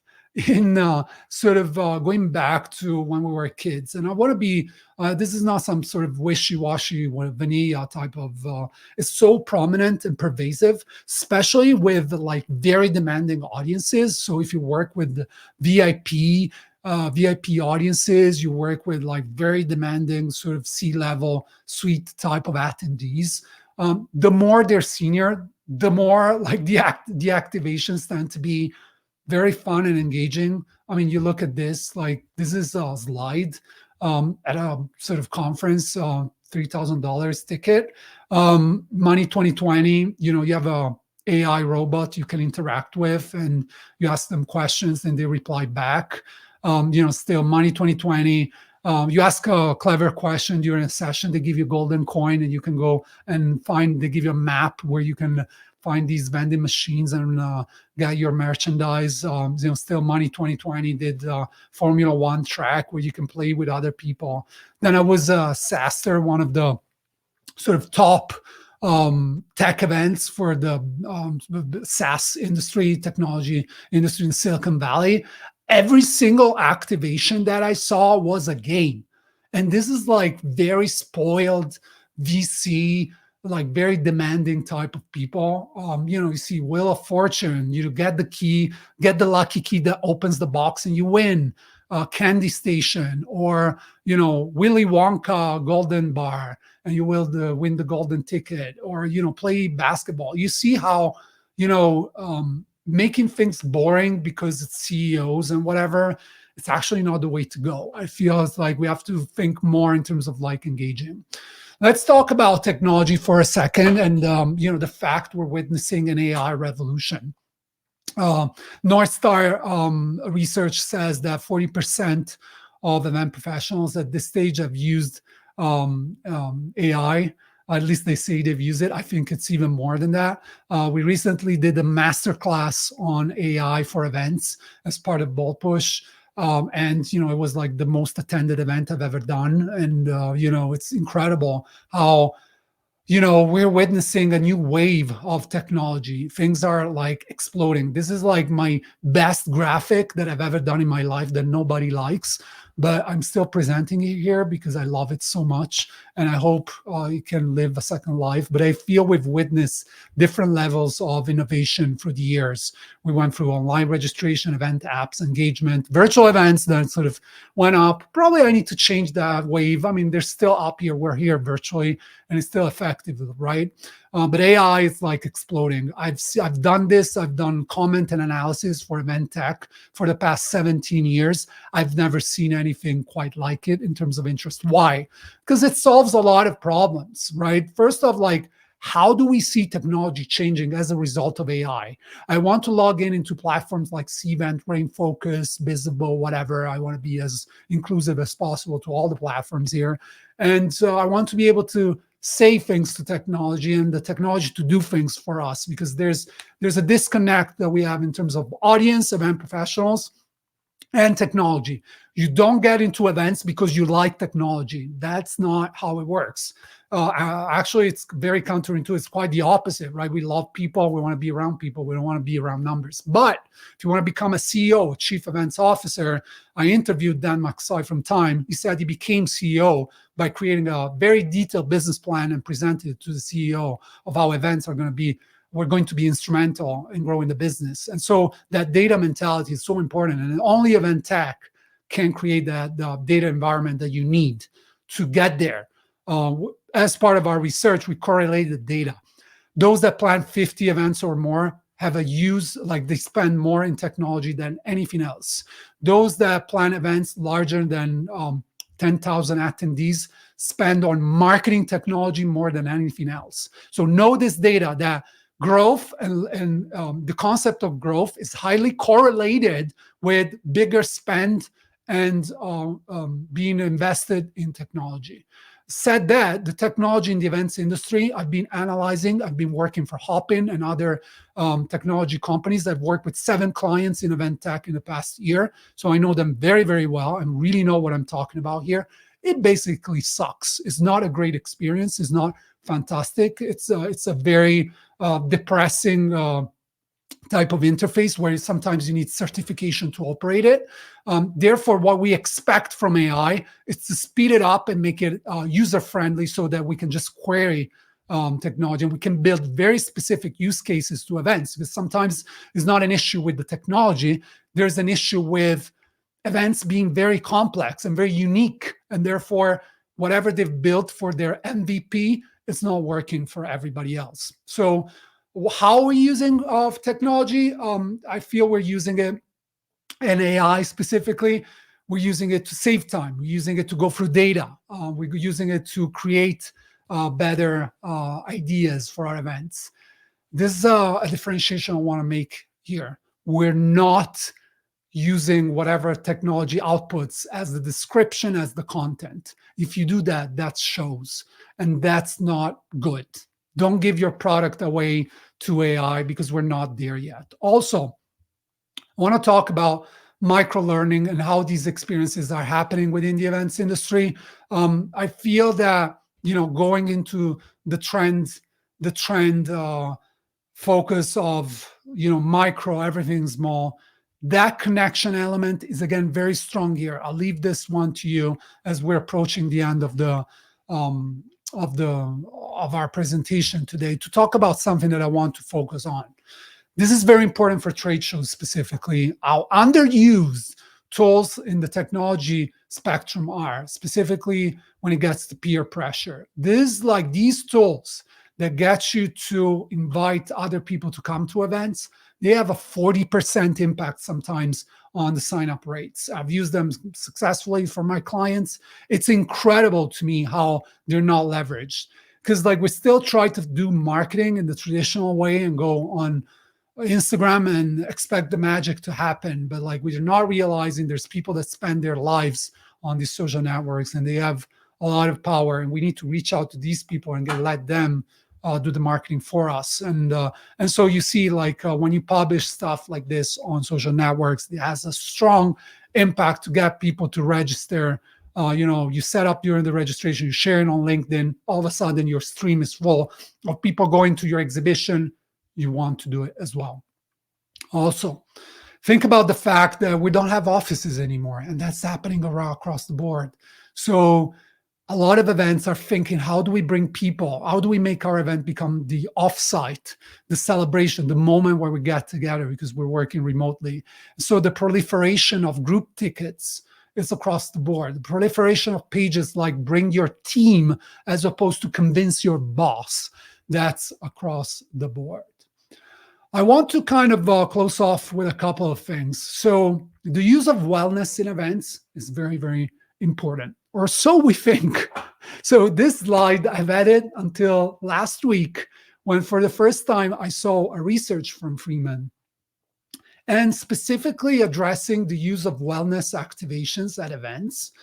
in going back to when we were kids. And I want to be, this is not some sort of wishy-washy vanilla type of, it's so prominent and pervasive, especially with like very demanding audiences. So if you work with VIP audiences, you work with like very demanding sort of C-level suite type of attendees. The more they're senior, the more like the activations tend to be very fun and engaging. I mean, you look at this, like this is a slide at a sort of conference, $3,000 ticket. Money 2020, you have a AI robot you can interact with and you ask them questions and they reply back. Still Money 2020. You ask a clever question during a session, they give you a golden coin and you can go and they give you a map where you can find these vending machines and get your merchandise. Still Money 2020 did Formula One track where you can play with other people. Then I was SaaStr, one of the sort of top tech events for the SaaS industry, technology industry in Silicon Valley. Every single activation that I saw was a game. And this is like very spoiled VC, like very demanding type of people. You see Wheel of Fortune, you get the key, get the lucky key that opens the box and you win. Candy Station, or Willy Wonka Golden Bar and you will win the golden ticket, or play basketball. You see how making things boring because it's CEOs and whatever, it's actually not the way to go. I feel it's like we have to think more in terms of like engaging. Let's talk about technology for a second, and the fact we're witnessing an AI revolution. North Star research says that 40% of event professionals at this stage have used AI. At least they say they've used it. I think it's even more than that. We recently did a masterclass on AI for events as part of Boldpush. And it was like the most attended event I've ever done. And it's incredible how we're witnessing a new wave of technology. Things are like exploding. This is like my best graphic that I've ever done in my life that nobody likes, but I'm still presenting it here because I love it so much. And I hope it can live a second life. But I feel we've witnessed different levels of innovation through the years. We went through online registration, event apps, engagement, virtual events that sort of went up. Probably I need to change that wave. I mean, they're still up here. We're here virtually and it's still effective, right? But AI is like exploding. I've done this. I've done comment and analysis for event tech for the past 17 years. I've never seen anything quite like it in terms of interest. Why? Because it solves a lot of problems, right? First off, like, how do we see technology changing as a result of AI? I want to log into platforms like Cvent, Rain Focus, Visible, whatever. I want to be as inclusive as possible to all the platforms here. And so I want to be able to say things to technology and the technology to do things for us, because there's a disconnect that we have in terms of audience, event professionals, and technology. You don't get into events because you like technology. That's not how it works. Actually, it's very counterintuitive. It's quite the opposite, right? We love people. We want to be around people. We don't want to be around numbers. But if you want to become a CEO, Chief Events Officer, I interviewed Dan McSoy from Time. He said he became CEO by creating a very detailed business plan and presented it to the CEO of how events are going to be. We're going to be instrumental in growing the business. And so that data mentality is so important. And only event tech can create that data environment that you need to get there. As part of our research, we correlated data. Those that plan 50 events or more have a use, like they spend more in technology than anything else. Those that plan events larger than 10,000 attendees spend on marketing technology more than anything else. So know this data, that growth and the concept of growth is highly correlated with bigger spend and being invested in technology. Said that, the technology in the events industry, I've been analyzing, I've been working for Hopin and other technology companies. I've worked with 7 clients in event tech in the past year. So I know them very, very well and really know what I'm talking about here. It basically sucks. It's not a great experience. It's not fantastic. It's a very depressing type of interface where sometimes you need certification to operate it. Therefore, what we expect from AI is to speed it up and make it user-friendly so that we can just query technology and we can build very specific use cases to events, because sometimes it's not an issue with the technology. There's an issue with events being very complex and very unique, and therefore whatever they've built for their MVP is not working for everybody else. So how are we using technology? I feel we're using it, and AI specifically, we're using it to save time. We're using it to go through data. We're using it to create better ideas for our events. This is a differentiation I want to make here. We're not using whatever technology outputs as the description, as the content. If you do that, that shows, and that's not good. Don't give your product away to AI because we're not there yet. Also, I want to talk about micro-learning and how these experiences are happening within the events industry. I feel that, going into the trend focus of, micro, everything small, that connection element is again very strong here. I'll leave this one to you as we're approaching the end of our presentation today to talk about something that I want to focus on. This is very important for trade shows specifically. How underused tools in the technology spectrum are, specifically when it gets to peer pressure. These tools that get you to invite other people to come to events, they have a 40% impact sometimes on the sign-up rates. I've used them successfully for my clients. It's incredible to me how they're not leveraged. Because we still try to do marketing in the traditional way and go on Instagram and expect the magic to happen. But we're not realizing there's people that spend their lives on these social networks and they have a lot of power. And we need to reach out to these people and let them do the marketing for us. And so you see, when you publish stuff like this on social networks, it has a strong impact to get people to register. You set up during the registration, you share it on LinkedIn, all of a sudden your stream is full of people going to your exhibition. You want to do it as well. Also, think about the fact that we don't have offices anymore, and that's happening across the board. So a lot of events are thinking, how do we bring people? How do we make our event become the offsite, the celebration, the moment where we get together because we're working remotely? So the proliferation of group tickets is across the board. The proliferation of pages like bring your team as opposed to convince your boss, that's across the board. I want to kind of close off with a couple of things. So the use of wellness in events is very, very important, or so we think. So this slide I've added until last week, when for the first time I saw a research from Freeman and specifically addressing the use of wellness activations at events.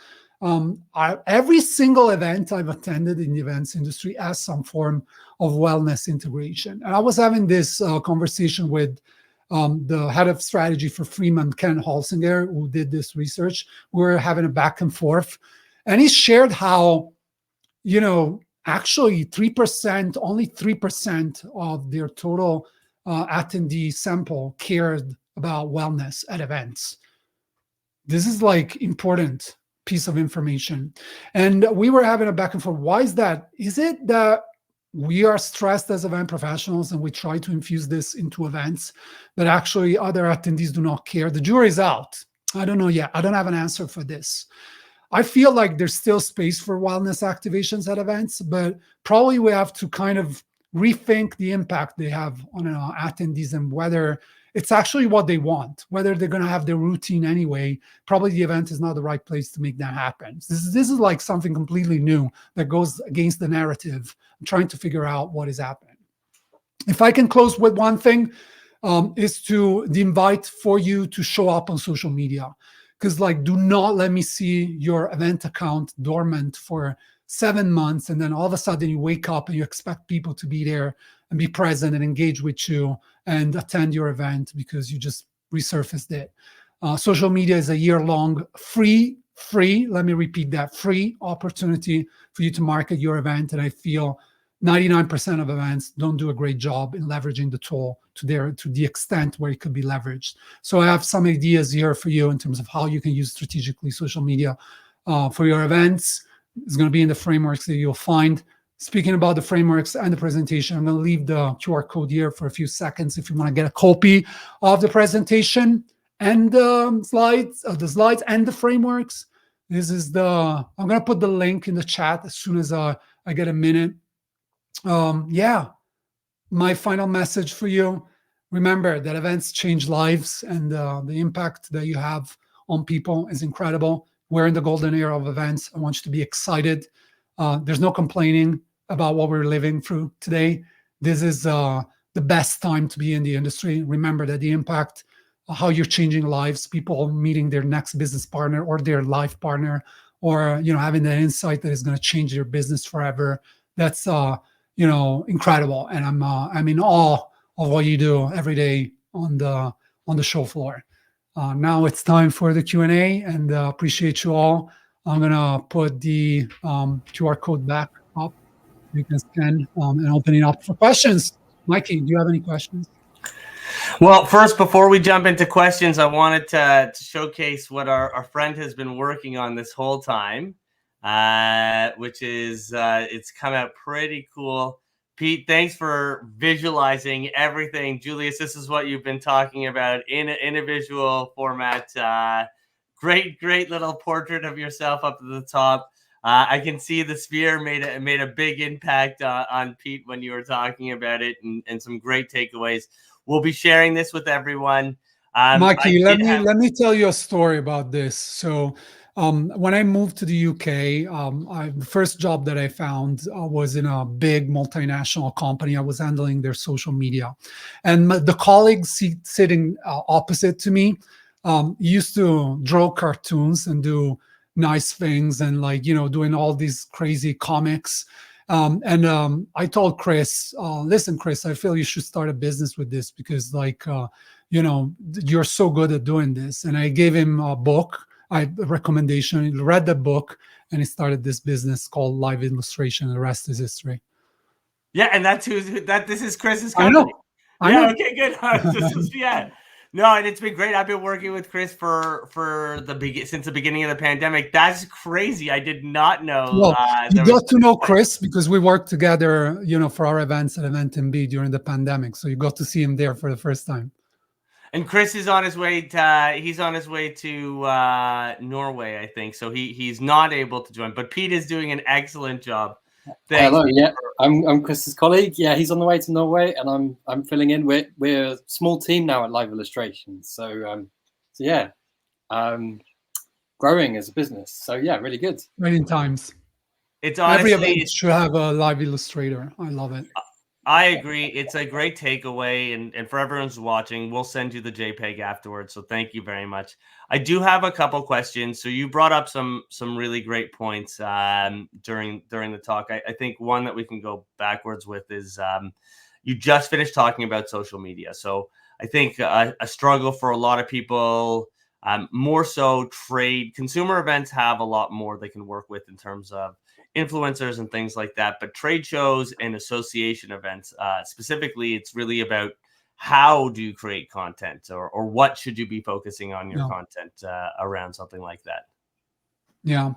Every single event I've attended in the events industry has some form of wellness integration. And I was having this conversation with the head of strategy for Freeman, Ken Holsinger, who did this research. We're having a back and forth. And he shared how, actually 3%, only 3% of their total attendee sample cared about wellness at events. This is like important piece of information. And we were having a back and forth. Why is that? Is it that we are stressed as event professionals and we try to infuse this into events, but actually other attendees do not care? The jury's out. I don't know yet. I don't have an answer for this. I feel like there's still space for wellness activations at events, but probably we have to kind of rethink the impact they have on attendees and whether it's actually what they want, whether they're going to have their routine anyway. Probably the event is not the right place to make that happen. This is like something completely new that goes against the narrative. I'm trying to figure out what is happening. If I can close with one thing, is to the invite for you to show up on social media. Because do not let me see your event account dormant for 7 months, and then all of a sudden you wake up and you expect people to be there and be present and engage with you and attend your event because you just resurfaced it. Social media is a year-long free, let me repeat that, free opportunity for you to market your event. And I feel 99% of events don't do a great job in leveraging the tool to the extent where it could be leveraged. So I have some ideas here for you in terms of how you can use strategically social media for your events. It's going to be in the frameworks that you'll find. Speaking about the frameworks and the presentation, I'm going to leave the QR code here for a few seconds if you want to get a copy of the presentation and the slides and the frameworks. I'm going to put the link in the chat as soon as I get a minute. My final message for you: remember that events change lives, and the impact that you have on people is incredible. We're in the golden era of events. I want you to be excited. There's no complaining about what we're living through today. This is the best time to be in the industry. Remember that the impact, how you're changing lives, people meeting their next business partner or their life partner, or having that insight that is going to change their business forever. That's incredible, and I'm in awe of what you do every day on the show floor. Now it's time for the Q&A, and appreciate you all. I'm gonna put the QR code back up. You can scan and open it up for questions. Mikey, do you have any questions? Well, first, before we jump into questions, I wanted to showcase what our friend has been working on this whole time. Which is it's come out pretty cool. Pete, thanks for visualizing everything. Julius, this is what you've been talking about in a visual format. Great little portrait of yourself up at the top. I can see the sphere made a big impact on Pete when you were talking about it, and some great takeaways. We'll be sharing this with everyone. Mikey, let me tell you a story about this. So when I moved to the UK, the first job that I found was in a big multinational company. I was handling their social media. And the colleagues sitting opposite to me used to draw cartoons and do nice things and doing all these crazy comics. I told Chris, listen, Chris, I feel you should start a business with this because you're so good at doing this. And I gave him a book, a recommendation. He read the book and he started this business called Live Illustration. The rest is history. Yeah, and this is Chris's company. I know. Okay, good. No, and it's been great. I've been working with Chris since the beginning of the pandemic. That's crazy. I did not know. Well, you got to know Chris because we worked together, for our events at Event MB during the pandemic. So you got to see him there for the first time. And Chris is on his way to Norway, I think. So he's not able to join, but Pete is doing an excellent job. Thanks. Hello, yeah, I'm Chris's colleague. Yeah, he's on the way to Norway, and I'm filling in. We're a small team now at Live Illustration, so growing as a business. So yeah, really good. Exciting times. It's honestly, every event should have a live illustrator. I love it. I agree. It's a great takeaway, and for everyone who's watching, we'll send you the JPEG afterwards. So thank you very much. I do have a couple questions. So you brought up some really great points during the talk. I think one that we can go backwards with is you just finished talking about social media. So I think a struggle for a lot of people. More so, consumer events have a lot more they can work with in terms of influencers and things like that. But trade shows and association events, specifically, it's really about how do you create content, or what should you be focusing on your content around something like that. Yeah.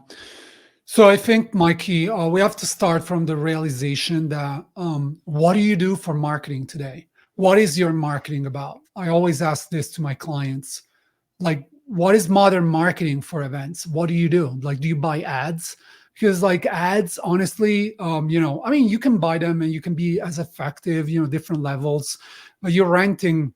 So I think, Mikey, we have to start from the realization that what do you do for marketing today? What is your marketing about? I always ask this to my clients, like, what is modern marketing for events? What do you do? Like, do you buy ads? Because like ads, honestly, I mean, you can buy them and you can be as effective, different levels, but you're renting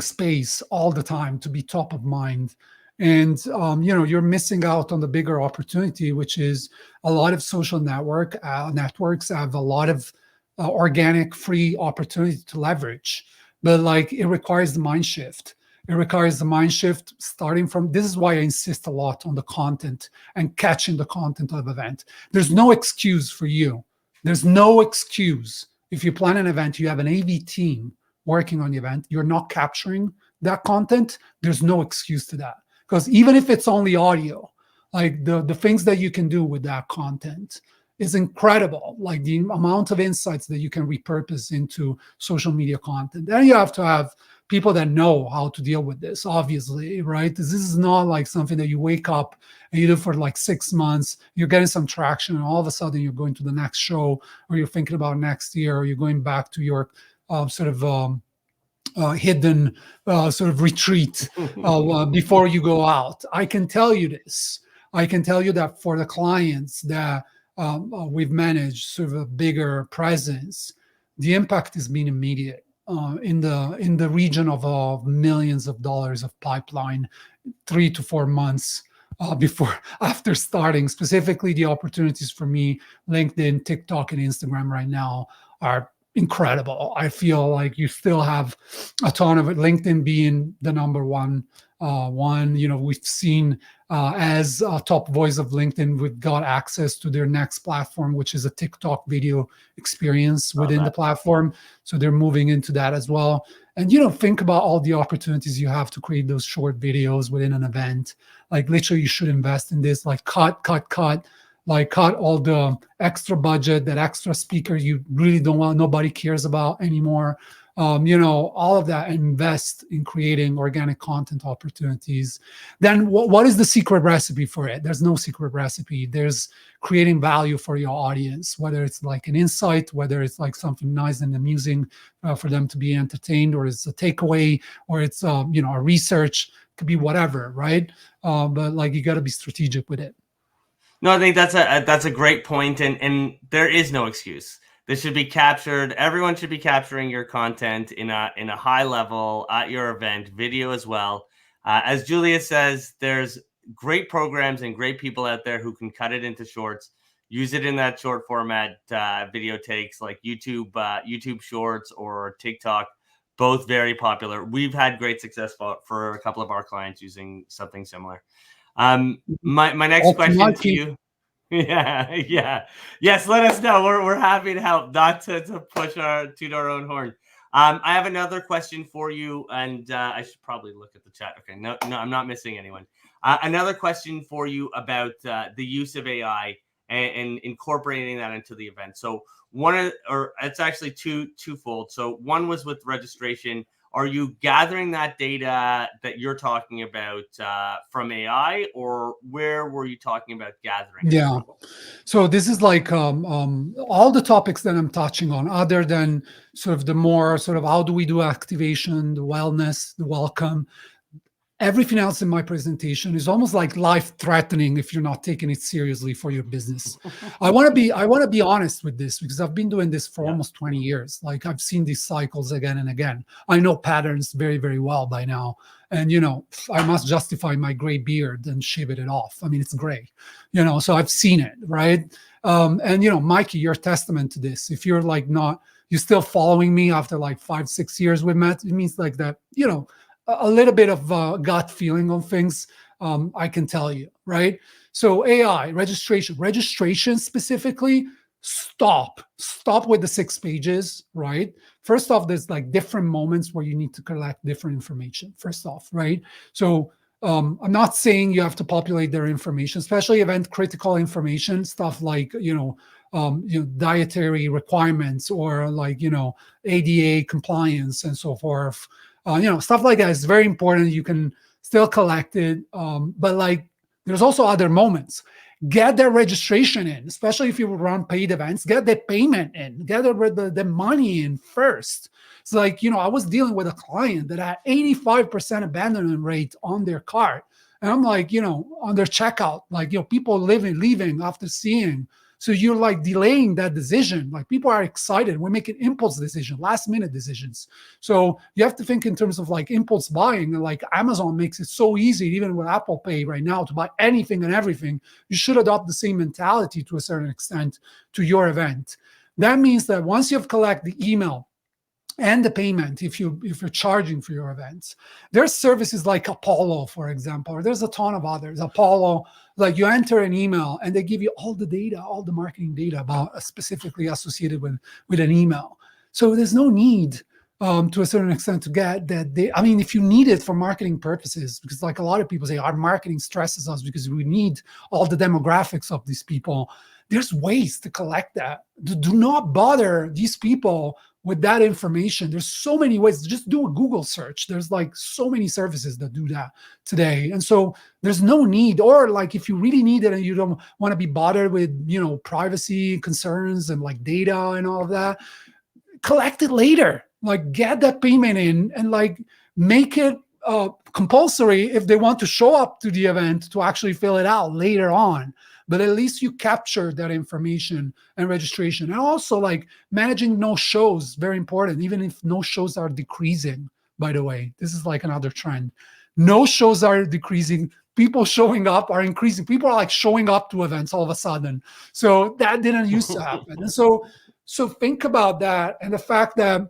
space all the time to be top of mind. And you're missing out on the bigger opportunity, which is a lot of social networks have a lot of organic free opportunity to leverage, but like it requires the mind shift. It requires the mind shift starting from, this is why I insist a lot on the content and catching the content of event. There's no excuse for you. There's no excuse. If you plan an event, you have an AV team working on the event, you're not capturing that content, there's no excuse to that. Because even if it's only audio, like the things that you can do with that content is incredible. Like the amount of insights that you can repurpose into social media content. Then you have to have people that know how to deal with this, obviously, right? This is not like something that you wake up and you do for like 6 months, you're getting some traction, and all of a sudden you're going to the next show, or you're thinking about next year, or you're going back to your hidden sort of retreat before you go out. I can tell you this. I can tell you that for the clients that we've managed sort of a bigger presence, the impact has been immediate. In the region of millions of dollars of pipeline, 3 to 4 months after starting. Specifically, the opportunities for me, LinkedIn, TikTok, and Instagram right now are incredible. I feel like you still have a ton of it. LinkedIn being the number one. We've seen as a top voice of LinkedIn, we've got access to their next platform, which is a TikTok video experience within the platform. So they're moving into that as well. And, think about all the opportunities you have to create those short videos within an event. Like literally you should invest in this, like cut all the extra budget, that extra speaker you really don't want, nobody cares about anymore. All of that, invest in creating organic content opportunities. Then what is the secret recipe for it? There's no secret recipe. There's creating value for your audience, whether it's like an insight, whether it's like something nice and amusing for them to be entertained, or it's a takeaway, or it's, a research, could be whatever, right? But like, you got to be strategic with it. No, I think that's a great point, and there is no excuse. This should be captured. Everyone should be capturing your content in a high level at your event, video as well. As Julia says, there's great programs and great people out there who can cut it into shorts, use it in that short format video takes, like YouTube Shorts or TikTok, both very popular. We've had great success for a couple of our clients using something similar. My next question to you. Yeah. Yes, let us know. We're happy to help, not to toot our own horn. I have another question for you, and I should probably look at the chat. Okay, no, I'm not missing anyone. Another question for you about the use of AI and incorporating that into the event. So it's actually twofold. So one was with registration. Are you gathering that data that you're talking about from AI, or where were you talking about gathering? Yeah. So this is like all the topics that I'm touching on, other than sort of the more sort of how do we do activation, the wellness, the welcome. Everything else in my presentation is almost like life-threatening if you're not taking it seriously for your business. I want to be honest with this, because I've been doing this for almost 20 years. Like, I've seen these cycles again and again. I know patterns very, very well by now. And, I must justify my gray beard and shave it off. I mean, it's gray, so I've seen it, right? And, Mikey, you're a testament to this. If you're like you're still following me after like 5-6 years with Matt, it means like that, a little bit of gut feeling on things, I can tell you, right? So AI, registration specifically, stop with the 6 pages, right? First off, there's like different moments where you need to collect different information, first off, right? So I'm not saying you have to populate their information, especially event critical information, stuff like, dietary requirements or like, ADA compliance and so forth. Stuff like that is very important. You can still collect it. But like, there's also other moments. Get their registration in, especially if you run paid events, get the payment in, get the money in first. It's like, I was dealing with a client that had 85% abandonment rate on their cart. And I'm like, on their checkout, like, people leaving after seeing. So you're like delaying that decision. Like people are excited. We're making impulse decisions, last minute decisions. So you have to think in terms of like impulse buying. And like Amazon makes it so easy, even with Apple Pay right now, to buy anything and everything. You should adopt the same mentality to a certain extent to your event. That means that once you've collected the email and the payment, if you're charging for your events, there's services like Apollo, for example, or there's a ton of others. Apollo, like you enter an email and they give you all the data, all the marketing data about specifically associated with an email. So there's no need to a certain extent to get that. If you need it for marketing purposes, because like a lot of people say, our marketing stresses us because we need all the demographics of these people. There's ways to collect that. Do not bother these people with that information. There's so many ways. Just do a Google search. There's like so many services that do that today. And so there's no need, or like if you really need it and you don't want to be bothered with, privacy concerns and like data and all of that, collect it later. Like get that payment in and like make it compulsory if they want to show up to the event to actually fill it out later on. But at least you capture that information and registration. And also like managing no shows, very important, even if no shows are decreasing, by the way. This is like another trend. No shows are decreasing. People showing up are increasing. People are like showing up to events all of a sudden. So that didn't used to happen. And so think about that and the fact that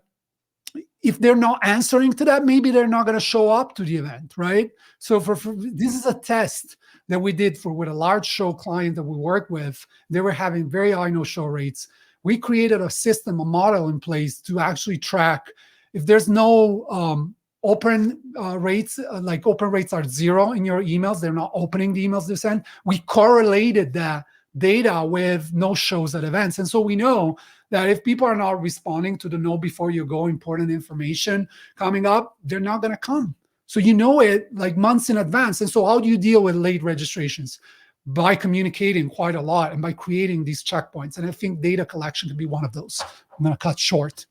if they're not answering to that, maybe they're not going to show up to the event, right? So for this is a test that we did with a large show client that we work with. They were having very high no-show rates. We created a system, a model in place to actually track if there's no open rates, like open rates are 0 in your emails, they're not opening the emails they send. We correlated that data with no shows at events. And so we know that if people are not responding to the know before you go important information coming up, they're not going to come. So you know it like months in advance. And so how do you deal with late registrations? By communicating quite a lot and by creating these checkpoints. And I think data collection could be one of those. I'm going to cut short.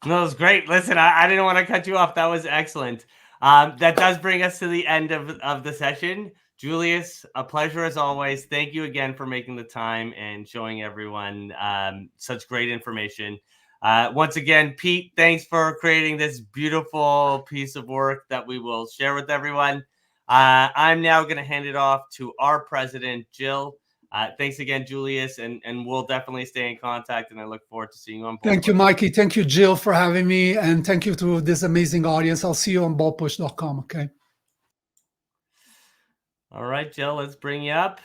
No, that was great. Listen, I didn't want to cut you off. That was excellent. That does bring us to the end of the session. Julius, a pleasure as always. Thank you again for making the time and showing everyone such great information. Once again, Pete, thanks for creating this beautiful piece of work that we will share with everyone. I'm now going to hand it off to our president, Jill. Thanks again, Julius, and we'll definitely stay in contact, and I look forward to seeing you on Boldpush. Thank you, Mikey. Thank you, Jill, for having me, and thank you to this amazing audience. I'll see you on boldpush.com, okay? All right, Jill, let's bring you up.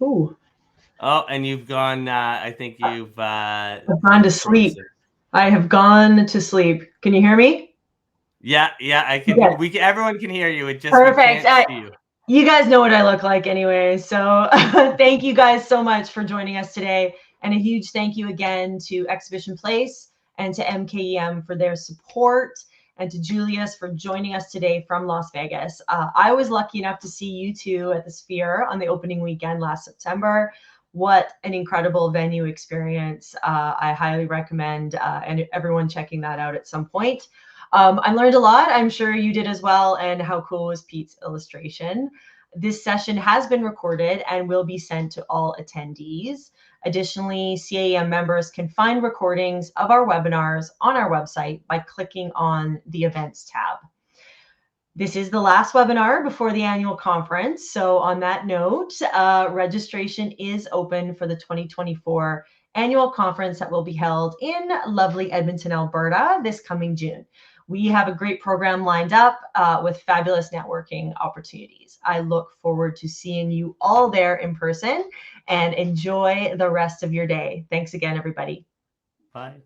Ooh. Oh, and you've gone, I think you've... I've gone to sleep. I have gone to sleep. Can you hear me? Yeah, I can. Okay. Everyone can hear you. It just perfect. Can't see you. You guys know what I look like anyway. So thank you guys so much for joining us today. And a huge thank you again to Exhibition Place and to MKEM for their support, and to Julius for joining us today from Las Vegas. I was lucky enough to see you two at the Sphere on the opening weekend last September. What an incredible venue experience. I highly recommend and everyone checking that out at some point. I learned a lot. I'm sure you did as well. And how cool was Pete's illustration? This session has been recorded and will be sent to all attendees. Additionally, CAEM members can find recordings of our webinars on our website by clicking on the Events tab. This is the last webinar before the annual conference. So on that note, registration is open for the 2024 annual conference that will be held in lovely Edmonton, Alberta this coming June. We have a great program lined up with fabulous networking opportunities. I look forward to seeing you all there in person, and enjoy the rest of your day. Thanks again, everybody. Bye.